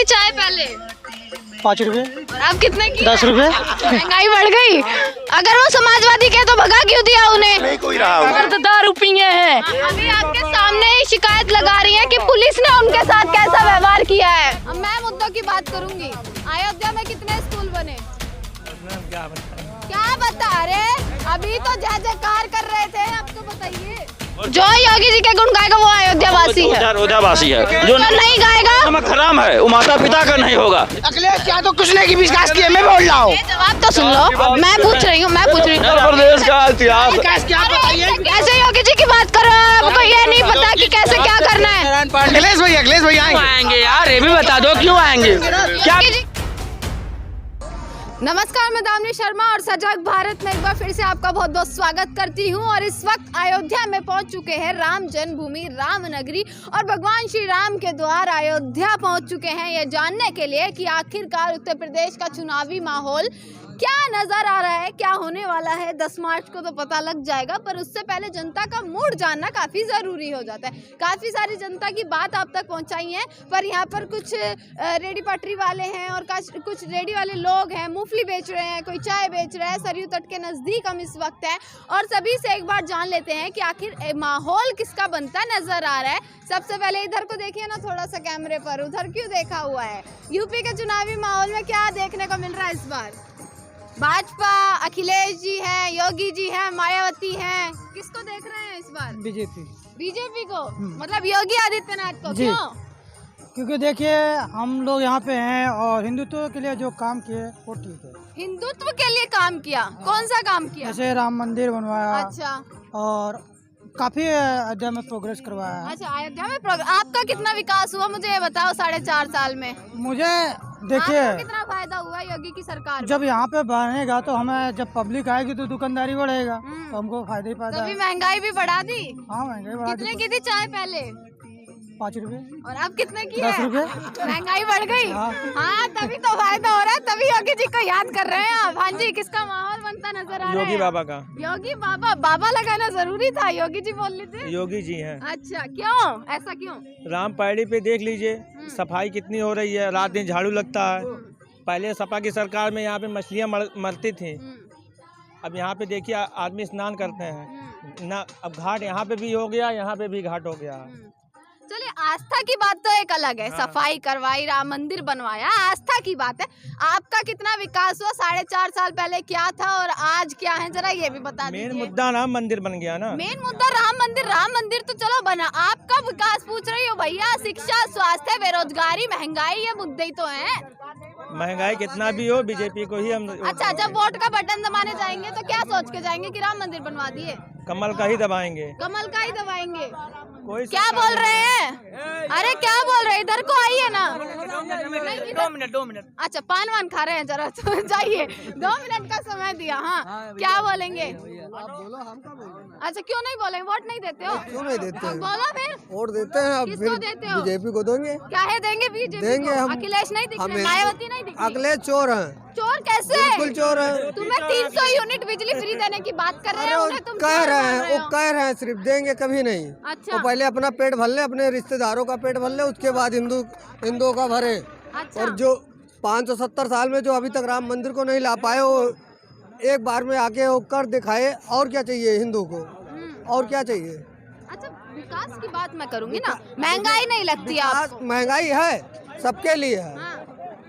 चाय पहले? 5 रुपए। और अब कितने की? 10 रुपए। महंगाई बढ़ गई। अगर वो समाजवादी के तो भगा क्यों दिया उन्हें? नहीं कोई रहा तो 10 रुपये है। अभी आपके सामने ही शिकायत लगा रही है कि पुलिस ने उनके साथ कैसा व्यवहार किया है। अब मैं मुद्दों की बात करूंगी। अयोध्या में कितने स्कूल बने? क्या बता रहे? अभी तो जय जयकार कर रहे थे, अब तो बताइए। जो योगी जी के गुण गाएगा वो अयोध्या वासी है। अयोध्या वासी है जो नहीं गाएगा नमक हराम है, वो माता पिता का नहीं होगा। अखिलेश यादव कुछ नहीं की विकास किए, मैं बोल रहा हूँ। जवाब तो सुन लो। मैं पूछ रही हूँ उत्तर प्रदेश का इतिहास कैसे योगी जी की बात कर रहे हो? आपको ये नहीं पता कि कैसे क्या करना है? अखिलेश भाई आएंगे यार, ये भी बता दो क्यों आएंगे? क्या नमस्कार, मैं दामिनी शर्मा और सजग भारत में एक बार फिर से आपका बहुत बहुत स्वागत करती हूं। और इस वक्त अयोध्या में पहुंच चुके हैं राम जन्मभूमि, राम नगरी और भगवान श्री राम के द्वार अयोध्या पहुंच चुके हैं ये जानने के लिए कि आखिरकार उत्तर प्रदेश का चुनावी माहौल क्या नजर आ रहा है, क्या होने वाला है। 10 मार्च को तो पता लग जाएगा, पर उससे पहले जनता का मूड जानना काफ़ी ज़रूरी हो जाता है। काफ़ी सारी जनता की बात आप तक पहुंचाई है, पर यहाँ पर कुछ रेडी पटरी वाले हैं और कुछ रेडी वाले लोग हैं, मूंगफली बेच रहे हैं, कोई चाय बेच रहा है। सरयू तट के नज़दीक हम इस वक्त हैं और सभी से एक बार जान लेते हैं कि आखिर माहौल किसका बनता नज़र आ रहा है। सबसे पहले इधर को देखिए ना थोड़ा सा कैमरे पर, उधर क्यों देखा हुआ है? यूपी के चुनावी माहौल में क्या देखने को मिल रहा है इस बार? भाजपा, अखिलेश जी हैं, योगी जी हैं, मायावती हैं, किसको देख रहे हैं इस बार? बीजेपी को। मतलब योगी आदित्यनाथ को। क्यों? क्योंकि देखिए हम लोग यहाँ पे हैं और हिंदुत्व के लिए जो काम किए वो ठीक है। हिंदुत्व के लिए काम किया? कौन सा काम किया? जैसे राम मंदिर बनवाया। अच्छा। और काफी अयोध्या में प्रोग्रेस करवाया। अच्छा, अयोध्या में आपका कितना विकास हुआ मुझे ये बताओ 4.5 साल में? मुझे देखिए कितना फायदा हुआ योगी की सरकार में? जब यहाँ पे बनेगा तो हमें, जब पब्लिक आएगी तो दुकानदारी बढ़ेगा, तो हमको फायदा ही फायदा। तभी महंगाई भी बढ़ा दी। हाँ, महंगाई बढ़ा दी। कितने की थी चाय पहले? 5 रुपए। और अब कितने की 10 है? रुपए। महंगाई बढ़ गई। हाँ, तभी तो फायदा हो रहा है, तभी योगी जी को याद कर रहे हैं आप। हाँ जी, किसका माहौल बनता नजर आ रहा है? योगी बाबा का। योगी बाबा। बाबा लगाना जरूरी था, योगी जी बोल लेते। योगी जी हैं। अच्छा, क्यों? ऐसा क्यों? राम पैड़ी पे देख लीजिए सफाई कितनी हो रही है, रात दिन झाड़ू लगता है। पहले सपा की सरकार में यहाँ पे मछलियाँ मरती थी, अब यहाँ पे देखिए आदमी स्नान करते हैं ना। अब घाट यहाँ पे भी हो गया, यहाँ पे भी घाट हो गया। चलिए, आस्था की बात तो एक अलग है। सफाई करवाई, राम मंदिर बनवाया, आस्था की बात है। आपका कितना विकास हुआ? 4.5 साल पहले क्या था और आज क्या है, जरा ये भी बता दीजिए। मेन मुद्दा राम मंदिर बन गया ना। मेन मुद्दा राम मंदिर तो चलो बना। आपका विकास पूछ रही हो भैया। शिक्षा, स्वास्थ्य, बेरोजगारी, महंगाई, ये मुद्दे ही तो हैं। महंगाई कितना भी हो, बीजेपी को ही हम। अच्छा, जब वोट का बटन दबाने जाएंगे तो क्या सोच के जाएंगे कि राम मंदिर बनवा दिए? कमल का ही दबाएंगे। कमल का ही दबाएंगे। कोई क्या बोल रहे हैं? अरे क्या बोल रहे हैं? इधर को आइए ना। 2 मिनट। अच्छा, पान वान खा रहे हैं, जरा तो जाइए। 2 मिनट का समय दिया। हाँ, क्या बोलेंगे? अच्छा, क्यों नहीं बोलेंगे? वोट नहीं देते हो? क्यों नहीं देते हैं? बोलो फिर। वोट देते हैं, अब किसको देते हो? बीजेपी को देंगे। क्या है देंगे? बीजेपी देंगे को। हम। अखिलेश नहीं दिख रहे, मायावती नहीं दिख रही। अखिलेश चोर हैं। चोर कैसे? बिल्कुल चोर हैं। तुम्हें 300 यूनिट बिजली फ्री देने की बात कर रहे हैं, उन्हें तुम कह चोर रहे बोल हैं, रहे वो हो। कह रहे हैं सिर्फ देंगे कभी नहीं। अच्छा। वो पहले अपना पेट भर ले, अपने रिश्तेदारों का पेट भर ले, उसके बाद हिंदुओं का भरे। अच्छा। और जो 570 साल में जो अभी तक राम मंदिर को नहीं ला पाए, वो एक बार में आके वो कर दिखाए। और क्या चाहिए हिंदू को? और क्या चाहिए? अच्छा, विकास की बात मैं करूंगी ना। महंगाई नहीं लगती आपको? महंगाई है, सबके लिए है। हाँ।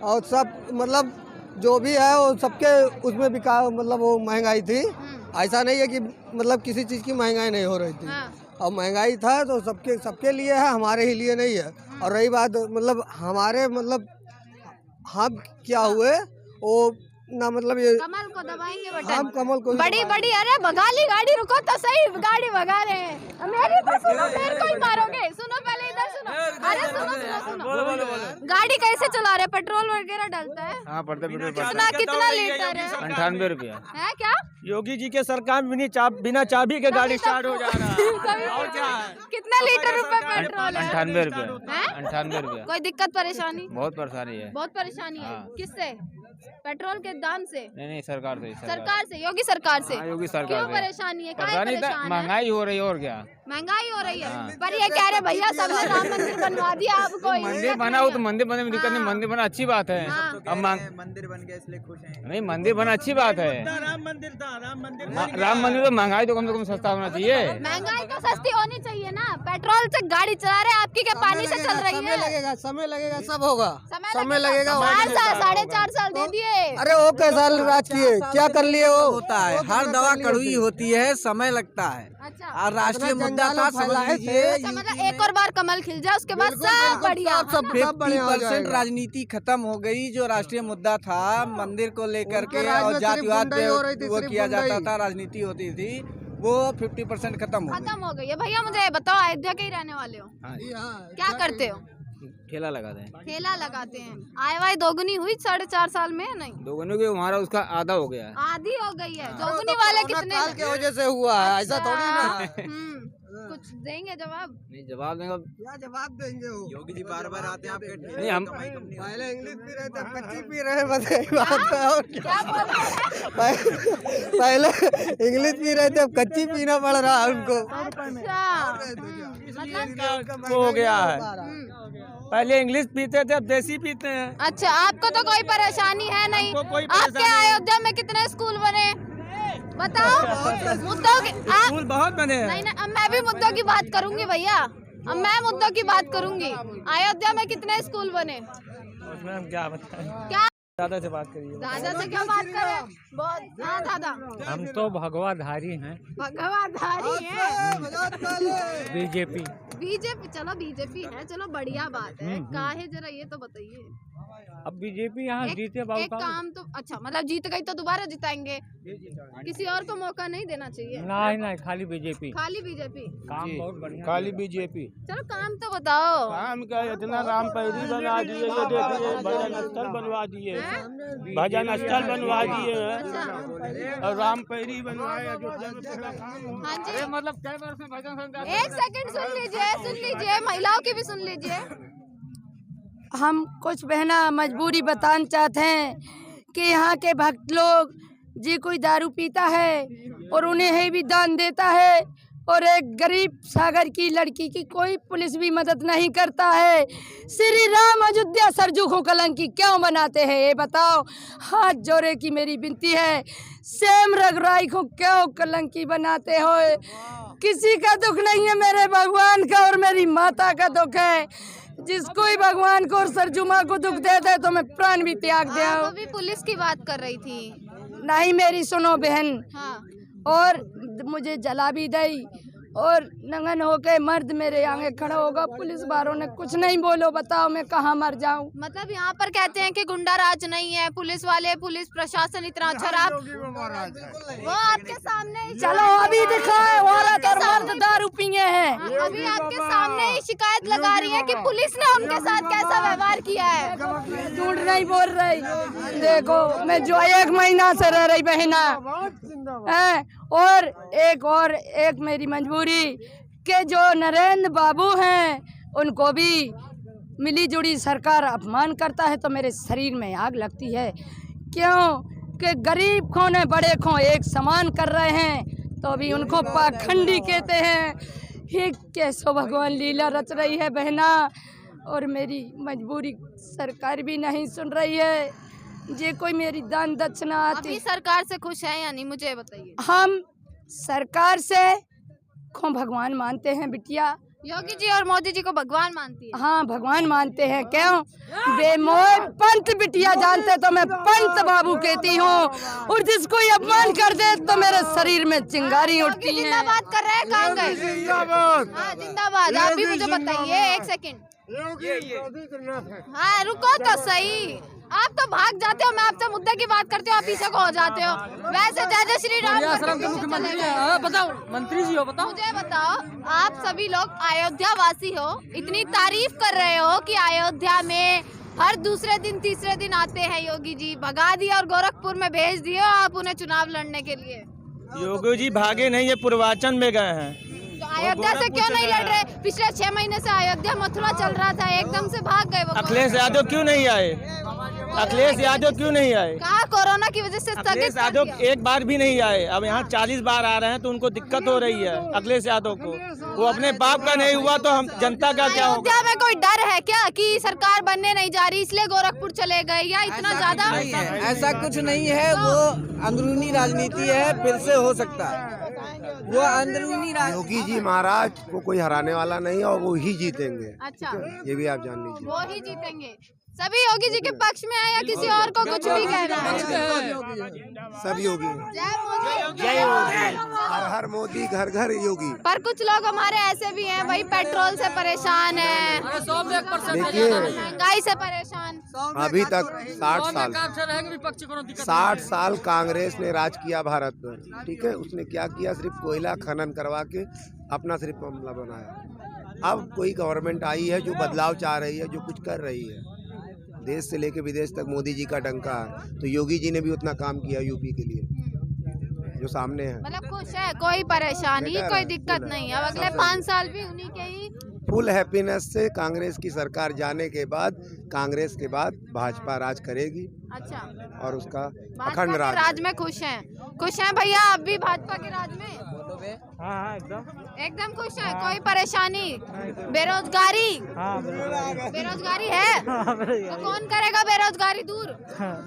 और सब मतलब जो भी है वो सबके उसमें विकास, मतलब वो महंगाई थी। ऐसा नहीं है कि मतलब किसी चीज़ की महंगाई नहीं हो रही थी। और महंगाई था तो सबके लिए है, हमारे ही लिए नहीं है। और रही बात मतलब हमारे, मतलब हम क्या हुए वो ना, मतलब ये कमल को दबाएंगे बटन। हम कमल को बड़ी अरे भगा ली गाड़ी, रुको तो सही, गाड़ी भगा रहे हैं। मेरी तो सुनो, मेरे को ही मारोगे। सुनो पहले, इधर सुनो। अरे सुनो। गाड़ी कैसे चला रहे? पेट्रोल वगैरह डलता है? हाँ, पड़ता है। कितना लीटर है? 98 रुपया है क्या? योगी जी के सरकार में बिना चाबी के गाड़ी स्टार्ट हो जा रहा है। और क्या है? कितना लीटर रुपए पेट्रोल है? 98 रुपये। हैं? 98 रुपये। कोई दिक्कत परेशानी? बहुत परेशानी है। बहुत परेशानी है। हाँ। किससे? पेट्रोल के दाम से? नहीं सरकार से। सरकार से, योगी सरकार से। हाँ, योगी सरकार क्यों से। परेशानी है? काहे परेशानी तो परेशान है? महंगाई हो रही है, और क्या। महंगाई हो रही है। हाँ। पर ये कह रहे भैया सबने राम मंदिर बनवा दिया, आपको मंदिर बना हो तो मंदिर बनने में दिक्कत नहीं, मंदिर बना अच्छी बात है। हाँ। अब मंदिर बन गया इसलिए खुश हैं। नहीं, मंदिर बना अच्छी बात है। राम मंदिर था, राम मंदिर तो महंगाई तो कम से कम सस्ता होना चाहिए। महंगाई तो सस्ती होनी चाहिए ना। पेट्रोल से गाड़ी चला रहे, आपकी क्या पानी से चल रही है? समय लगेगा, सब होगा। समय लगेगा। 4.5 साल दे दिए। अरे वो कैसा राज किए, क्या कर लिए वो? होता है, हर दवा कड़वी होती है, समय लगता है। अच्छा, और राष्ट्रीय मुद्दा था, समझ लीजिए अच्छा, मतलब एक और बार कमल खिल जाए, उसके बाद सब बढ़िया। 50% राजनीति खत्म हो गई। जो राष्ट्रीय मुद्दा था मंदिर को लेकर के और जातिवाद पे वो किया जाता था, राजनीति होती थी, वो 50% खत्म हो गई। खत्म हो गई है। भैया मुझे ये बताओ, अयोध्या के ही रहने वाले हो, क्या करते हो? ठेला लगाते हैं। ठेला लगाते हैं। आय वाय दोगुनी हुई 4.5 साल में? नहीं, दोगुनी के हमारा उसका आधा हो गया है। आधी हो गई है। दोगुनी वाले कितने? काल के वजह से हुआ है, ऐसा थोड़ी ना। कुछ देंगे जवाब? नहीं, जवाब देंगे। क्या जवाब देंगे वो? योगी जी बार बार आते हैं आपके नहीं, हम पहले इंग्लिश पी रहे थे, कच्ची पी रहे हैं, बस यही बात है। और क्या? क्या बोल रहे हैं? पहले इंग्लिश पी रहे थे, अब कच्ची पीना पड़ रहा है उनको। अच्छा, मतलब वो हो गया है। पहले इंग्लिश पीते थे, अब देसी पीते हैं। अच्छा, आपको तो कोई परेशानी है नहीं? हमको कोई आपके परेशानी अयोध्या में कितने स्कूल बने? बताओ। मुद्दों की आप स्कूल बहुत बने हैं। नहीं, अब मैं भी मुद्दों की बात करूंगी भैया। अब मैं मुद्दों की बात करूंगी। अयोध्या में कितने स्कूल बने? उसमें हम क्या बताएं? क्या? दादा से बात करिए। दादा से क्या बात करें? बहुत। हाँ दादा, हम तो भगवाधारी हैं, भगवाधारी है। बीजेपी। बीजेपी, चलो बीजेपी है, चलो बढ़िया बात है। काहे जरा ये तो बताइए। अब बीजेपी यहाँ जीते बाबू एक काम तो अच्छा, मतलब जीत गई तो दोबारा जिताएंगे? किसी और को मौका नहीं देना चाहिए? नहीं, खाली बीजेपी। खाली बीजेपी? काम बहुत बढ़िया। खाली बीजेपी। चलो काम तो बताओ। काम क्या, इतना राम पैरी बना दिए, ये देखिए भजन स्थल बनवा दिए, भजन स्थल बनवा दिए हैं, और राम पैरी बनवाए अयोध्या में पूरा काम। हाँ जी, मतलब कई बार से भजन एक सेकंड सुन लीजिए, महिलाओं की भी सुन लीजिए। हम कुछ बहना मजबूरी बताना चाहते हैं कि यहाँ के भक्त लोग जी कोई दारू पीता है और उन्हें है भी दान देता है, और एक गरीब सागर की लड़की की कोई पुलिस भी मदद नहीं करता है। श्री राम अयोध्या सरजू को कलंकी क्यों बनाते हैं, ये बताओ। हाथ जोड़े की मेरी विनती है, श्याम रघुराई को क्यों कलंकी बनाते हो? किसी का दुख नहीं है, मेरे भगवान का और मेरी माता का दुख है। जिसको ही भगवान को और सरजू माँ को दुख देते तो मैं प्राण भी त्याग दे। अभी पुलिस की बात कर रही थी। नहीं, मेरी सुनो बहन। हाँ। और मुझे जला भी दई, और नंगन होके मर्द मेरे आगे खड़ा होगा, पुलिस वालों ने कुछ नहीं बोलो, बताओ मैं कहाँ मर जाऊँ? मतलब यहाँ पर कहते हैं कि गुंडा राज नहीं है, पुलिस वाले, पुलिस प्रशासन इतना अच्छा। आप वो आपके सामने ही चलो अभी दिखाए, औरत और मर्द दारू पिए हैं। अभी आपके सामने ही शिकायत लगा रही है कि पुलिस ने उनके साथ कैसा व्यवहार किया है। झूठ नहीं बोल रही। देखो मैं जो 1 महीना से रह रही बहना है, और एक मेरी मजबूरी के जो नरेंद्र बाबू हैं उनको भी मिली जुड़ी सरकार अपमान करता है तो मेरे शरीर में आग लगती है। क्यों कि गरीब खो ने बड़े खो एक समान कर रहे हैं तो भी उनको पाखंडी कहते हैं। ये कैसो भगवान लीला रच रही है बहना, और मेरी मजबूरी सरकार भी नहीं सुन रही है। ये कोई मेरी दान दक्षिणा आती। अभी सरकार से खुश है या नहीं, मुझे बताइए। हम सरकार से को भगवान मानते हैं बिटिया। योगी जी और मोदी जी को भगवान मानती है? हाँ भगवान मानते हैं। क्यों? बेमोह पंत बिटिया जानते तो मैं पंत बाबू कहती हूँ, और जिसको ये अपमान कर दे तो मेरे शरीर में चिंगारी उठती है। जिंदाबाद कर रहे हैं, कहाँ गए? हाँ जिंदाबाद। आप भी मुझे बताइए, एक सेकंड। हाँ रुको तो सही, आप तो भाग जाते हो। मैं आपसे मुद्दे की बात करती हूँ, आप पीछे को हो जाते हो। वैसे जय जय श्री राम बताओ, मंत्री जी हो, बताओ। मुझे बताओ, आप सभी लोग अयोध्या वासी हो, इतनी तारीफ कर रहे हो कि अयोध्या में हर दूसरे दिन तीसरे दिन आते हैं योगी जी, भगा दिया और गोरखपुर में भेज दिए आप उन्हें चुनाव लड़ने के लिए। योगी जी भागे नहीं, ये पूर्वाचन में गए हैं। तो अयोध्या से क्यों नहीं लड़ रहे? पिछले 6 महीने से अयोध्या मथुरा चल रहा था, एकदम से भाग गए वो। अखिलेश यादव क्यों नहीं आए? अखिलेश यादव क्यों नहीं आए? कहा कोरोना की वजह से स्थगित अखिलेश कर यादव दिया। एक बार भी नहीं आए। अब यहाँ 40 बार आ रहे हैं तो उनको दिक्कत हो रही है अखिलेश यादव को। वो अपने बाप का नहीं हुआ तो हम जनता का क्या होगा? अयोध्या में कोई डर है क्या कि सरकार बनने नहीं जा रही इसलिए गोरखपुर चले गए, या इतना ज्यादा? नहीं है, ऐसा कुछ नहीं है। वो अंदरूनी राजनीति है, फिर से हो सकता है। वो अंदरूनी योगी जी महाराज को कोई हराने वाला नहीं है और वो ही जीतेंगे। अच्छा, ये भी आप जान लीजिए। वो ही जीतेंगे। सभी योगी जी के पक्ष में है या किसी और को कुछ भी कहना है? सब योगी। जय मोदी। जय योगी। हर हर मोदी, घर घर योगी। पर कुछ लोग हमारे ऐसे भी हैं, वही पेट्रोल से परेशान है, देखिए महंगाई से परेशान। अभी तक 60 साल कांग्रेस ने राज किया भारत पर, ठीक है। उसने क्या किया? सिर्फ कोयला खनन करवा के अपना सिर्फ मामला बनाया। अब कोई गवर्नमेंट आई है जो बदलाव चाह रही है, जो कुछ कर रही है। देश से लेके विदेश तक मोदी जी का डंका है, तो योगी जी ने भी उतना काम किया यूपी के लिए जो सामने है। मतलब खुश है, कोई परेशानी, कोई दिक्कत नहीं। अब अगले 5 साल भी उन्हीं के ही फुल हैप्पीनेस से कांग्रेस की सरकार जाने के बाद, कांग्रेस के बाद भाजपा राज करेगी। अच्छा, और उसका भाजपा अखंड के राज। राज में खुश हैं? खुश हैं भैया आप भी भाजपा के राज में? हाँ एकदम खुश है। कोई परेशानी? बेरोजगारी? बेरोजगारी है तो कौन करेगा बेरोजगारी दूर?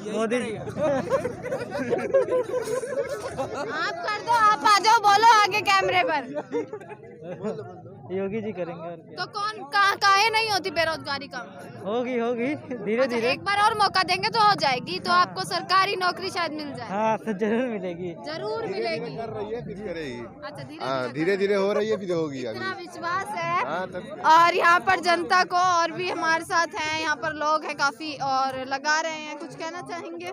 मोदी जी। आप कर दो, आप आ जाओ, बोलो आगे कैमरे पर। योगी जी करेंगे। तो कौन काहे नहीं होती बेरोजगारी कम? होगी धीरे अच्छा, एक बार और मौका देंगे तो हो जाएगी, तो आपको सरकारी नौकरी शायद मिल जाए। हाँ तो जरूर मिलेगी। जरूर मिलेगी। अच्छा, धीरे धीरे हो रही है, फिर होगी। इतना विश्वास है। और यहाँ पर जनता को और भी हमारे साथ हैं, यहाँ पर लोग हैं काफी और लगा रहे हैं। कुछ कहना चाहेंगे?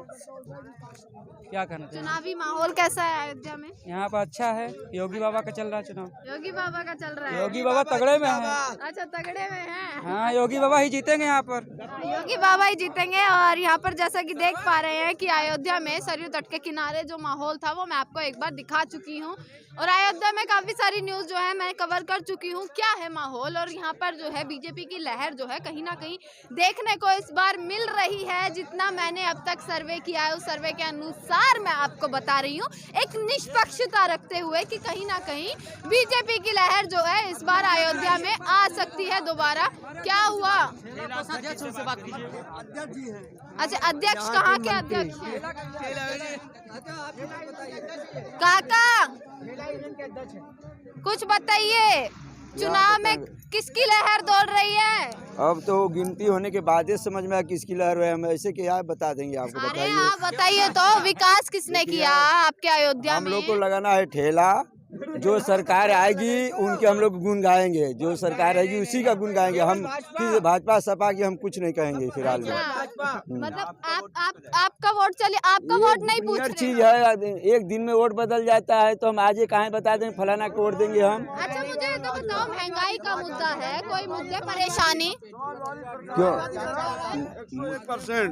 क्या करना चाहिए? चुनावी माहौल कैसा है अयोध्या में? यहाँ पर अच्छा है, योगी बाबा का चल रहा है चुनाव। योगी बाबा का चल रहा है। योगी बाबा तगड़े में है। अच्छा, तगड़े में हैं। हाँ, योगी बाबा ही जीतेंगे यहाँ पर। योगी बाबा ही जीतेंगे। और यहाँ पर जैसा कि देख पा रहे हैं कि अयोध्या में सरयू तट के किनारे जो माहौल था वो मैं आपको एक बार दिखा चुकी हूँ, और अयोध्या में काफी सारी न्यूज जो है मैं कवर कर चुकी हूँ क्या है माहौल। और यहाँ पर जो है बीजेपी की लहर जो है कहीं ना कहीं देखने को इस बार मिल रही है। जितना मैंने अब तक सर्वे किया है उस सर्वे के अनुसार मैं आपको बता रही हूँ, एक निष्पक्षता रखते हुए कि कहीं ना कहीं बीजेपी की लहर जो है इस बार अयोध्या में आ सकती है दोबारा। क्या हुआ? अच्छा, अध्यक्ष कहाँ के अध्यक्ष हैं? काका कुछ बताइए, चुनाव में किसकी लहर दौड़ रही है? अब तो गिनती होने के बाद ही समझ में आया किसकी लहर है। हम ऐसे क्या बता देंगे आपको? अरे बताइए। आप बताइए तो, विकास किसने किया आपके अयोध्या हम में? लोग को लगाना है ठेला। जो सरकार आएगी उनके हम लोग गुण गाएंगे, जो सरकार आएगी उसी का गुण गाएंगे। हम किस भाजपा सपा की हम कुछ नहीं कहेंगे फिलहाल में। मतलब आपका वोट चले, आपका वोट नहीं पूछ रहे? चीज है, एक दिन में वोट बदल जाता है, तो हम आज कहाँ बता दें फलाना को वोट देंगे हम। अच्छा, मुझे तो बताओ, महंगाई का मुद्दा है, कोई मुद्दे परेशानी? क्यों? 100%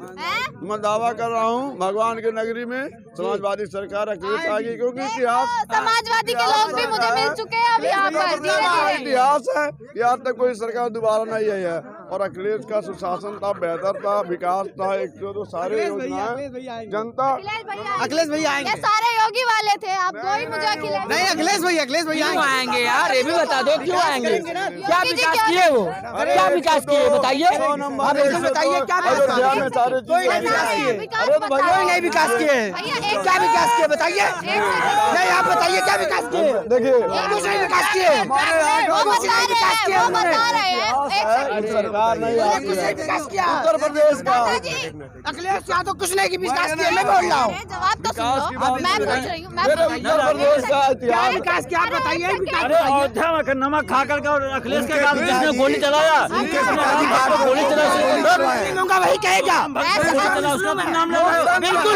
मैं दावा कर रहा हूँ, भगवान की नगरी में समाजवादी सरकार अखिलेश आएगी, क्योंकि इतिहास समाजवादी के लोग भी मुझे मिल चुके हैं अब यहाँ पर धीरे-धीरे। इतिहास है कि आज तक कोई सरकार दोबारा नहीं आई है। और अखिलेश का सुशासन था, बेहतर था, विकास था, एक तो सारे योजनाएं जनता। अखिलेश भैया आएंगे। ये सारे योगी वाले थे, आप कोई मुझे अखिलेश नहीं, अखिलेश भैया आएंगे यार, ये भी बता दो क्यों आएंगे? क्या विकास किए वो? क्या विकास किए बताइए? बताइए क्या अयोध्या में सारे कोई नहीं विकास किए। कोई नहीं विकास किए। क्या विकास किए बताइए? नहीं, आप बताइए क्या विकास किए? देखिए, कुछ नहीं विकास किए। वो बता रहे हैं। सरकार नहीं आई है। उत्तर प्रदेश का अखिलेश यादव कुछ नहीं की विकास किए, मैं बोल रहा हूँ। जवाब तो सुन लो, मैं पूछ रही हूँ। उत्तर प्रदेश का क्या इतिहास। विकास किया आप बताइए? अयोध्या में नमक खा करके और अखिलेश के साथ जिसने गोली चलाया, गोली का वही कहेगा। उसका नाम लगाओ। बिल्कुल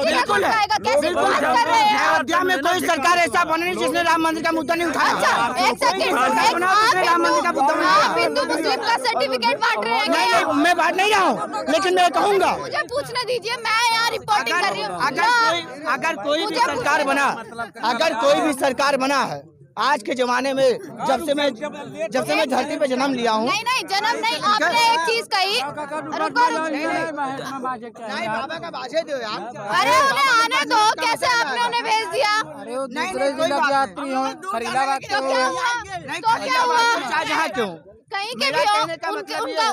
बिल्कुल कैसे बात कर रहे हैं? अयोध्या में कोई सरकार ऐसा बने नहीं जिसने राम मंदिर का मुद्दा नहीं उठाया। अच्छा, एक सेकंड, राम मंदिर का मुद्दा नहीं आप उठाया। हिंदू मुस्लिम का सर्टिफिकेट सर्टिफिकेट बांट रहे हैं नहीं क्या? नहीं, मैं बात नहीं रहा हूँ, लेकिन मैं कहूँगा मुझे पूछने दीजिए, मैं यहाँ रिपोर्टिंग कर रही हूँ। अगर कोई भी सरकार बना, अगर कोई भी सरकार बना है आज के जमाने में, जब से मैं धरती पे जन्म लिया हूँ। नहीं नहीं, जन्म नहीं, आपने एक चीज कही, रुको बाबा का बाजे दो यार। अरे उन्हें आने दो, कैसे आपने उन्हें भेज दिया? दूसरे जिला के यात्री हो, फरीदाबाद के हो, तो क्या हुआ? जहाँ क्यों कहीं के भी हो,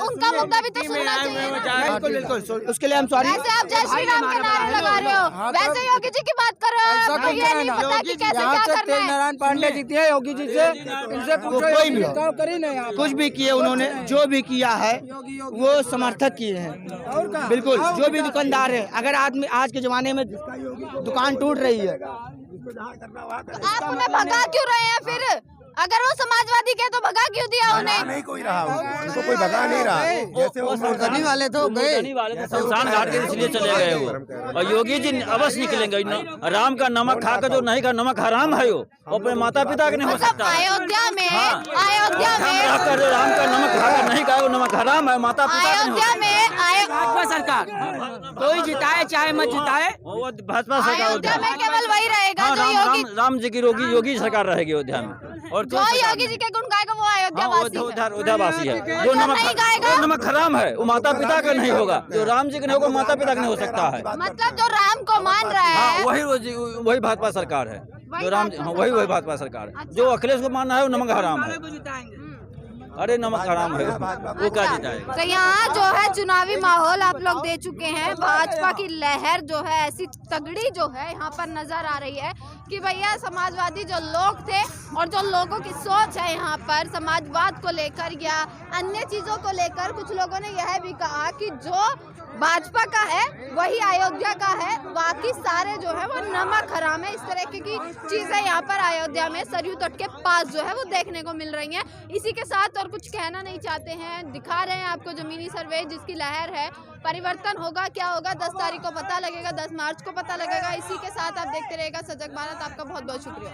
उनका मुद्दा भी तो सुनना चाहिए। बिल्कुल बिल्कुल, उसके लिए हम सॉरी। वैसे आप जय श्री राम के नारे लगा रहे हो, वैसे योगी जी की बात कर रहे हो, आपको ये नहीं पता कि कैसे क्या करना है। नारायण पांडे जीते हैं योगी जी से, इनसे कोई भी कुछ भी किए उन्होंने, जो भी किया है वो समर्थक किए हैं। बिल्कुल, जो भी दुकानदार है, अगर आदमी आज के जमाने में दुकान टूट रही है, आप उन्हें भगा क्यों रहे हैं फिर? अगर वो समाजवादी के तो भगा क्यों दिया उन्हें? नहीं कोई रहा, उनको कोई भगा नहीं रहा। जैसे वो मुर्दनी वाले तो गए, शमशान घाट के इसलिए चले गए वो, और योगी जी अवश्य निकलेंगे। राम का नमक खाकर जो नहीं का नमक हराम है, वो अपने माता पिता के नहीं हो सकता। अयोध्या में राम का नमक खाकर नहीं खाए, वो नमक हराम है, माता पिता अयोध्या में भाजपा सरकार कोई जिताए चाहे मत जिताए, वो भाजपा सरकार अयोध्या में केवल वही रहेगा जो योगी राम जी की योगी सरकार रहेगी अयोध्या में। और जो योगी जी के गुण गाएगा वो अयोध्या वासी है। अयोध्या वासी है। जो नमक हराम है वो माता पिता का नहीं होगा, जो राम जी का नहीं होगा माता पिता का नहीं हो सकता है। मतलब जो राम को मान रहा है वही भाजपा सरकार है, जो राम वही भाजपा सरकार है। जो अखिलेश को मानना है वो नमक हराम है। अरे नमक हराम है, वो क्या जिताएगा? तो यहाँ जो है चुनावी माहौल आप लोग दे चुके हैं, भाजपा की लहर जो है ऐसी तगड़ी जो है यहाँ पर नजर आ रही है कि भैया समाजवादी जो लोग थे और जो लोगों की सोच है यहाँ पर समाजवाद को लेकर या अन्य चीजों को लेकर, कुछ लोगों ने यह भी कहा कि जो भाजपा का है वही अयोध्या का है, बाकी सारे जो है वो नमक हराम है। इस तरह की चीजें यहाँ पर अयोध्या में सरयू तट के पास जो है वो देखने को मिल रही हैं। इसी के साथ और कुछ कहना नहीं चाहते हैं, दिखा रहे हैं आपको जमीनी सर्वे जिसकी लहर है। परिवर्तन होगा, क्या होगा 10 तारीख को पता लगेगा, 10 मार्च को पता लगेगा। इसी के साथ आप देखते रहेगा सजग भारत। आपका बहुत बहुत शुक्रिया।